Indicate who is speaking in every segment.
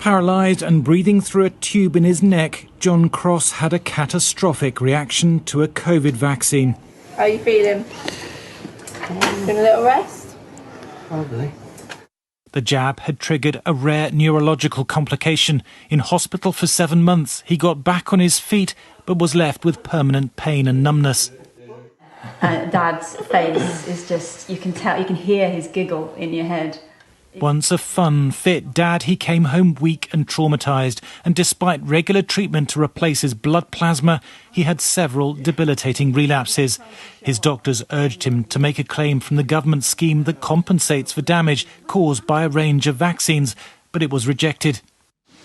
Speaker 1: Paralysed and breathing through a tube in his neck, John Cross had a catastrophic reaction to a COVID vaccine.
Speaker 2: How are you feeling? Doing a little rest?
Speaker 3: Probably.
Speaker 1: The jab had triggered a rare neurological complication. In hospital for 7 months, he got back on his feet but was left with permanent pain and numbness.
Speaker 4: Dad's face is just, you can hear his giggle in your head.
Speaker 1: Once a fun, fit dad, he came home weak and traumatised, and despite regular treatment to replace his blood plasma, he had several debilitating relapses. His doctors urged him to make a claim from the government scheme that compensates for damage caused by a range of vaccines, but it was rejected.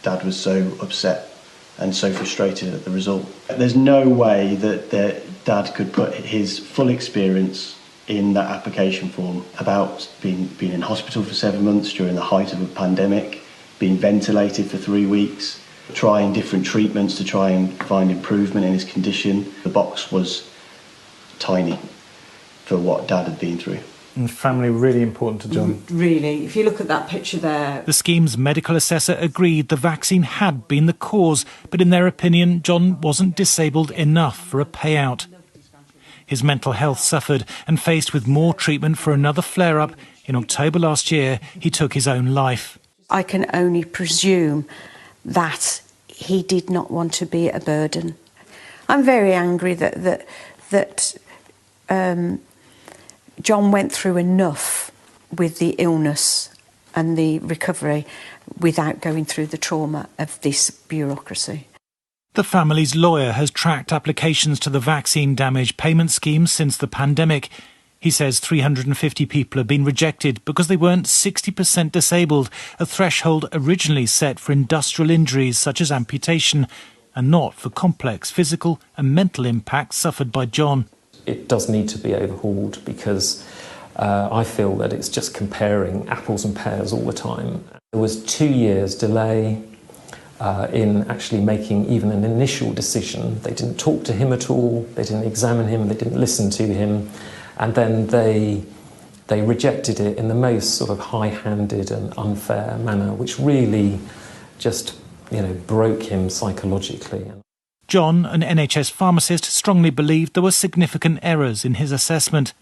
Speaker 5: Dad was so upset and so frustrated at the result. There's no way that Dad could put his full experience in that application form about being in hospital for 7 months during the height of a pandemic, being ventilated for 3 weeks, trying different treatments to try and find improvement in his condition. The box was tiny for what Dad had been through.
Speaker 3: And family really important to John.
Speaker 6: Really, if you look at that picture there.
Speaker 1: The scheme's medical assessor agreed the vaccine had been the cause, but in their opinion, John wasn't disabled enough for a payout. His mental health suffered, and faced with more treatment for another flare-up, in October last year, he took his own life.
Speaker 6: I can only presume that he did not want to be a burden. I'm very angry that John went through enough with the illness and the recovery without going through the trauma of this bureaucracy.
Speaker 1: The family's lawyer has tracked applications to the vaccine damage payment scheme since the pandemic. He says 350 people have been rejected because they weren't 60% disabled, a threshold originally set for industrial injuries such as amputation, and not for complex physical and mental impacts suffered by John.
Speaker 7: It does need to be overhauled because I feel that it's just comparing apples and pears all the time. There was 2 years delay in actually making even an initial decision. They didn't talk to him at all, they didn't examine him, they didn't listen to him, and then they rejected it in the most sort of high-handed and unfair manner, which really just, broke him psychologically.
Speaker 1: John, an NHS pharmacist, strongly believed there were significant errors in his assessment.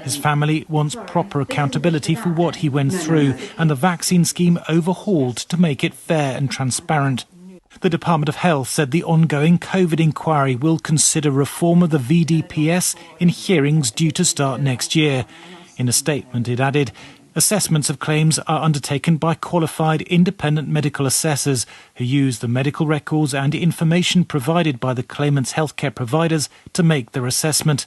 Speaker 1: His family wants proper accountability for what he went through and the vaccine scheme overhauled to make it fair and transparent. The Department of Health said the ongoing COVID inquiry will consider reform of the VDPS in hearings due to start next year. In a statement, it added, assessments of claims are undertaken by qualified independent medical assessors who use the medical records and information provided by the claimant's healthcare providers to make their assessment.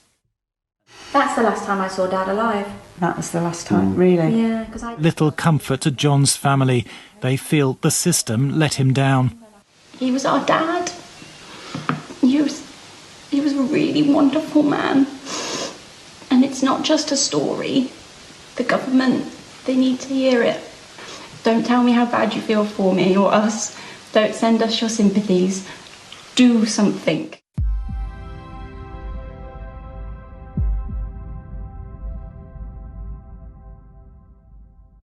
Speaker 4: That's the last time I saw Dad alive.
Speaker 6: That was the last time, really.
Speaker 4: Yeah, because
Speaker 1: Little comfort to John's family. They feel the system let him down.
Speaker 8: He was our dad. He was a really wonderful man. And it's not just a story. The government, they need to hear it. Don't tell me how bad you feel for me or us. Don't send us your sympathies. Do something.